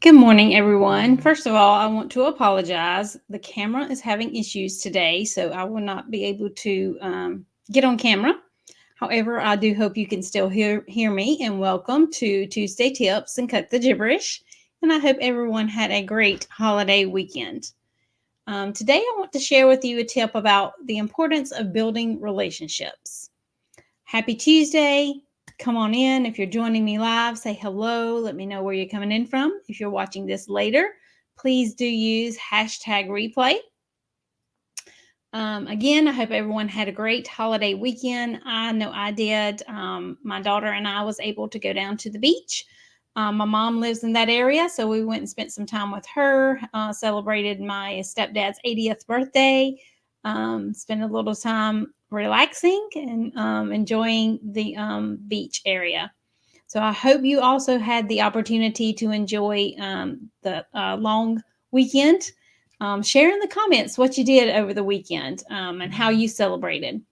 Good morning, everyone. First of all, I want to apologize. The camera is having issues today, so I will not be able to get on camera. However, I do hope you can still hear me. And welcome to Tuesday Tips and Cut the Gibberish. And I hope everyone had a great holiday weekend. Today, I want to share with you a tip about the importance of building relationships. Happy Tuesday. Come on in. If you're joining me live, say hello. Let me know where you're coming in from. If you're watching this later, please do use hashtag replay. Again, I hope everyone had a great holiday weekend. I know I did. My daughter and I was able to go down to the beach. My mom lives in that area, so we went and spent some time with her, celebrated my stepdad's 80th birthday, spent a little time relaxing and enjoying the beach area. So I hope you also had the opportunity to enjoy the long weekend. Share in the comments what you did over the weekend and how you celebrated.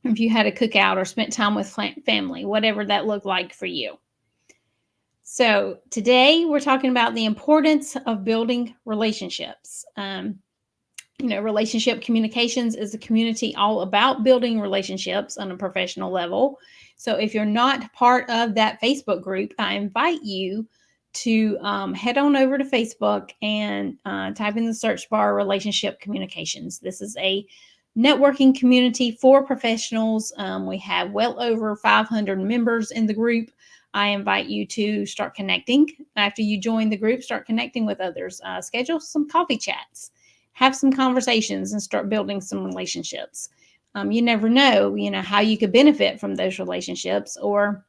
If you had a cookout or spent time with family, whatever that looked like for you. So today we're talking about the importance of building relationships. Relationship communications is a community all about building relationships on a professional level. So if you're not part of that Facebook group, I invite you to head on over to Facebook and type in the search bar relationship communications. This is a networking community for professionals. We have well over 500 members in the group. I invite you to start connecting. After you join the group, start connecting with others. Schedule some coffee chats, have some conversations, and start building some relationships. You never know, how you could benefit from those relationships, or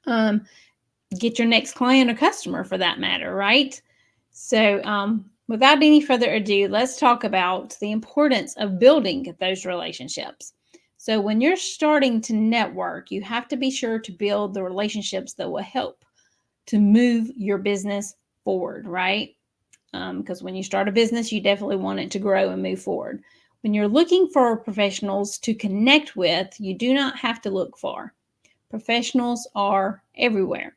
get your next client or customer for that matter, right? So, without any further ado, let's talk about the importance of building those relationships. So, when you're starting to network, you have to be sure to build the relationships that will help to move your business forward, right? Because when you start a business, you definitely want it to grow and move forward. When you're looking for professionals to connect with, you do not have to look far. Professionals are everywhere.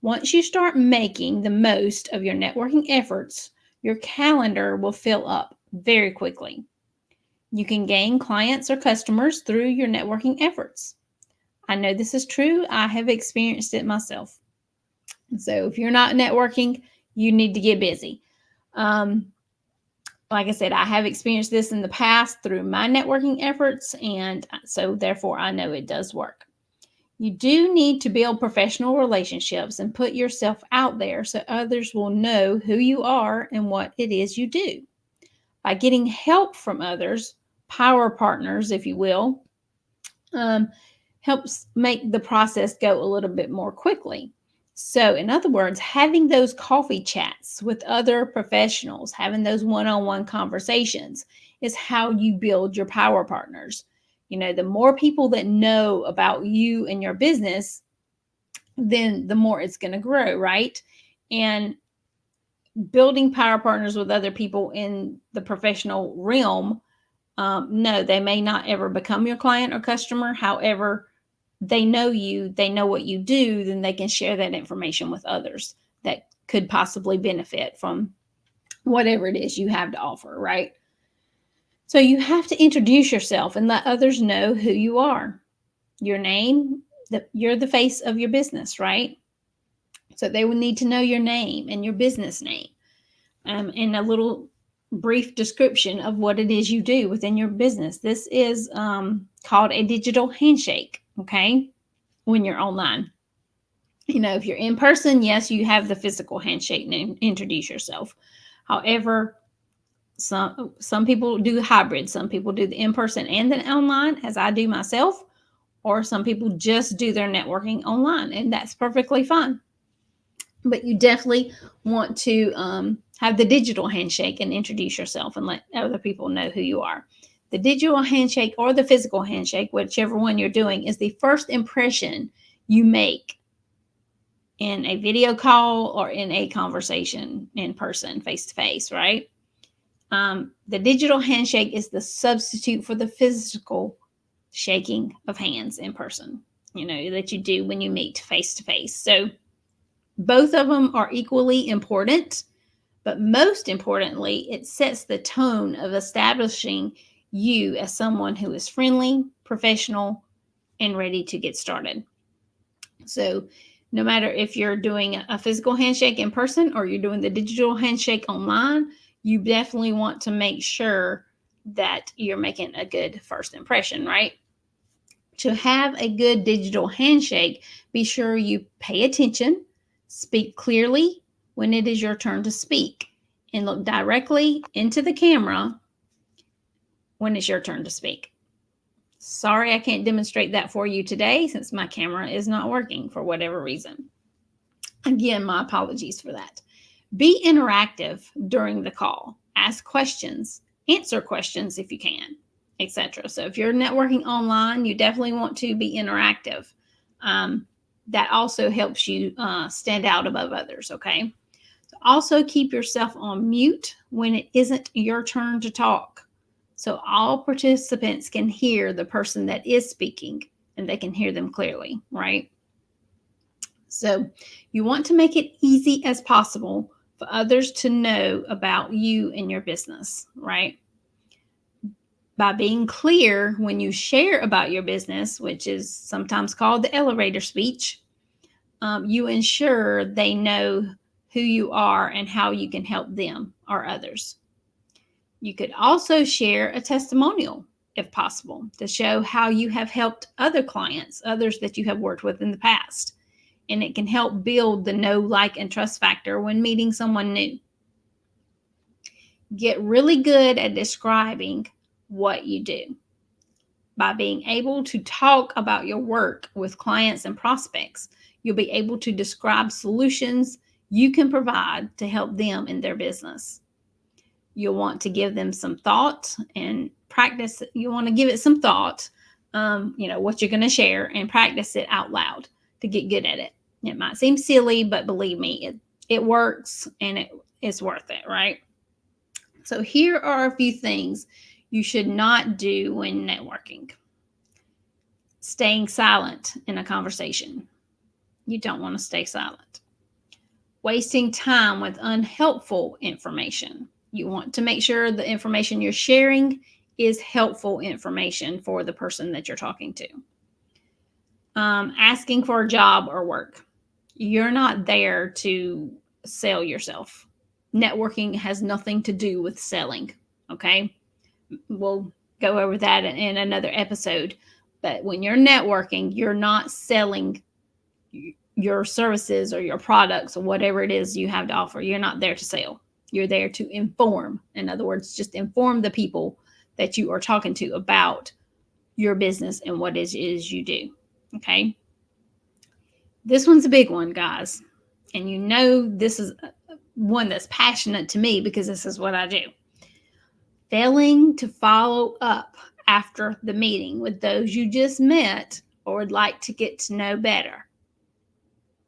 Once you start making the most of your networking efforts, your calendar will fill up very quickly. You can gain clients or customers through your networking efforts. I know this is true. I have experienced it myself. So if you're not networking, you need to get busy. Like I said, I have experienced this in the past through my networking efforts, and so therefore I know it does work. You do need to build professional relationships and put yourself out there so others will know who you are and what it is you do. By getting help from others, power partners, if you will, helps make the process go a little bit more quickly. So, in other words, having those coffee chats with other professionals, having those one on one conversations is how you build your power partners. The more people that know about you and your business, then the more it's going to grow, right? And building power partners with other people in the professional realm, no, they may not ever become your client or customer. However, they know you, they know what you do, then they can share that information with others that could possibly benefit from whatever it is you have to offer, right? So you have to introduce yourself and let others know who you are. Your name, you're the face of your business, right? So they will need to know your name and your business name, and a little brief description of what it is you do within your business. This is called a digital handshake, okay? When you're online. If you're in person, yes, you have the physical handshake and introduce yourself. However, some people do hybrid. Some people do the in person and then online, as I do myself, or some people just do their networking online, and that's perfectly fine. But you definitely want to have the digital handshake and introduce yourself and let other people know who you are. The digital handshake or the physical handshake, whichever one you're doing, is the first impression you make in a video call or in a conversation in person, face to face, right? The digital handshake is the substitute for the physical shaking of hands in person, that you do when you meet face to face. So Both of them are equally important, but most importantly, it sets the tone of establishing you as someone who is friendly, professional, and ready to get started. So, no matter if you're doing a physical handshake in person or you're doing the digital handshake online, you definitely want to make sure that you're making a good first impression, right? To have a good digital handshake, be sure you pay attention, speak clearly when it is your turn to speak, and look directly into the camera when it's your turn to speak. Sorry, I can't demonstrate that for you today since my camera is not working for whatever reason. Again, my apologies for that. Be interactive during the call. Ask questions, answer questions if you can, etc. So if you're networking online, you definitely want to be interactive. That also helps you stand out above others, okay? So also keep yourself on mute when it isn't your turn to talk. So all participants can hear the person that is speaking and they can hear them clearly, right? So you want to make it easy as possible for others to know about you and your business, right? By being clear when you share about your business, which is sometimes called the elevator speech, you ensure they know who you are and how you can help them or others. You could also share a testimonial if possible to show how you have helped other clients, others that you have worked with in the past. And it can help build the know, like, and trust factor when meeting someone new. Get really good at describing what you do. By being able to talk about your work with clients and prospects, you'll be able to describe solutions you can provide to help them in their business. You'll want to give them some thought and practice. You want to give it some thought, what you're going to share, and practice it out loud to get good at it. It might seem silly, but believe me, it works and it's worth it, right? So here are a few things you should not do when networking. Staying silent in a conversation. You don't want to stay silent. Wasting time with unhelpful information. You want to make sure the information you're sharing is helpful information for the person that you're talking to. Asking for a job or work. You're not there to sell yourself. Networking has nothing to do with selling, okay? We'll go over that in another episode. But when you're networking, you're not selling your services or your products or whatever it is you have to offer. You're not there to sell. You're there to inform. In other words, just inform the people that you are talking to about your business and what it is you do, okay? This one's a big one, guys. And you know this is one that's passionate to me because this is what I do. Failing to follow up after the meeting with those you just met or would like to get to know better.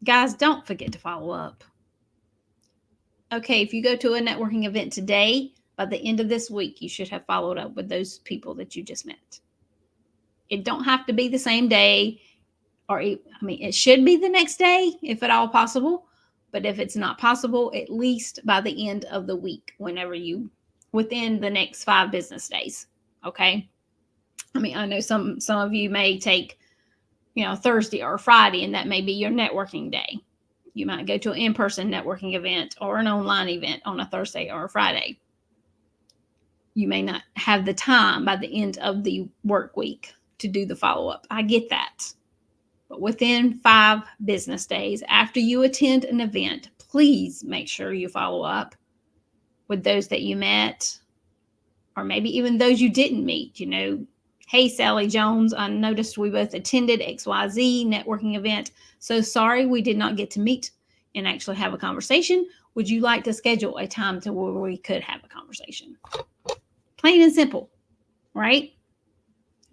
Guys, don't forget to follow up. Okay, if you go to a networking event today, by the end of this week, you should have followed up with those people that you just met. It don't have to be the same day. It should be the next day, if at all possible. But if it's not possible, at least by the end of the week, within the next 5 business days. Okay. I know some of you may take, Thursday or Friday, and that may be your networking day. You might go to an in-person networking event or an online event on a Thursday or a Friday. You may not have the time by the end of the work week to do the follow-up. I get that. But within 5 business days after you attend an event, please make sure you follow up with those that you met, or maybe even those you didn't meet. Hey, Sally Jones, I noticed we both attended XYZ networking event. So sorry we did not get to meet and actually have a conversation. Would you like to schedule a time to where we could have a conversation? Plain and simple, right?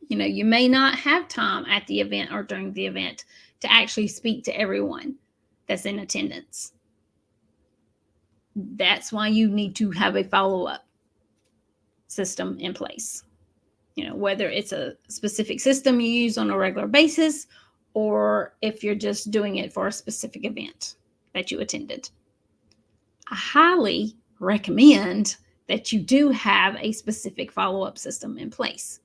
You may not have time at the event or during the event to actually speak to everyone that's in attendance. That's why you need to have a follow-up system in place. Whether it's a specific system you use on a regular basis or if you're just doing it for a specific event. that you attended. I highly recommend that you do have a specific follow-up system in place.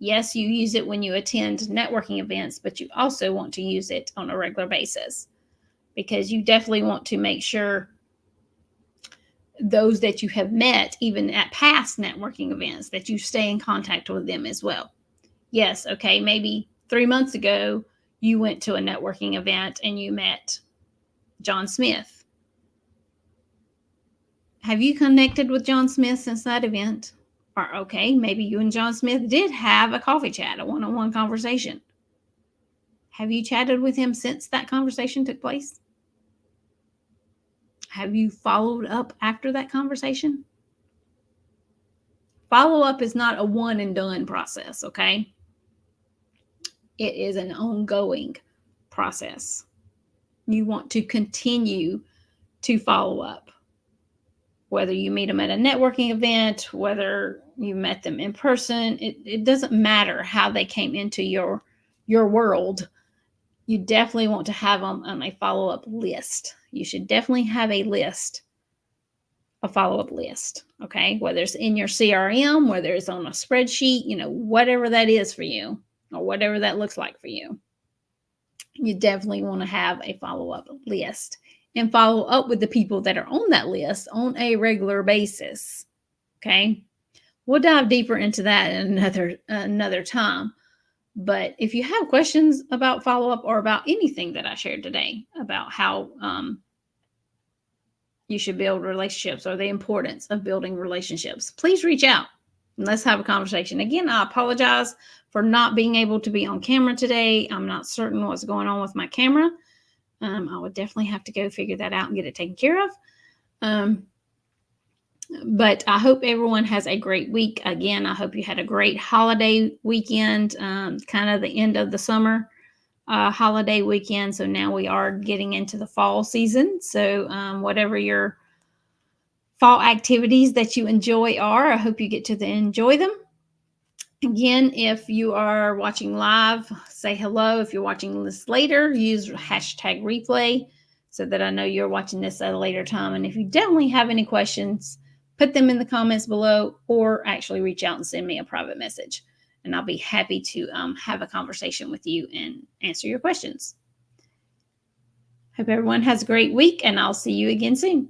Yes, you use it when you attend networking events, but you also want to use it on a regular basis because you definitely want to make sure those that you have met, even at past networking events, that you stay in contact with them as well. Yes, okay, maybe 3 months ago, you went to a networking event and you met John Smith. Have you connected with John Smith since that event? Or, okay, maybe you and John Smith did have a coffee chat, a one on one conversation. Have you chatted with him since that conversation took place? Have you followed up after that conversation? Follow up is not a one and done process, okay? It is an ongoing process. You want to continue to follow up. Whether you meet them at a networking event, whether you met them in person, it doesn't matter how they came into your world. You definitely want to have them on a follow-up list. You should definitely have a follow-up list, okay? Whether it's in your CRM, whether it's on a spreadsheet, whatever that is for you or whatever that looks like for you. You definitely want to have a follow-up list and follow up with the people that are on that list on a regular basis, okay? We'll dive deeper into that in another time. But if you have questions about follow-up or about anything that I shared today about how you should build relationships or the importance of building relationships, please reach out and let's have a conversation. Again, I apologize for not being able to be on camera today. I'm not certain what's going on with my camera. I would definitely have to go figure that out and get it taken care of. But I hope everyone has a great week. Again, I hope you had a great holiday weekend, kind of the end of the summer holiday weekend. So now we are getting into the fall season. So whatever your fall activities that you enjoy are, I hope you get to enjoy them. Again, if you are watching live, say hello. If you're watching this later, use hashtag replay so that I know you're watching this at a later time. And if you definitely have any questions, put them in the comments below or actually reach out and send me a private message. And I'll be happy to have a conversation with you and answer your questions. Hope everyone has a great week, and I'll see you again soon.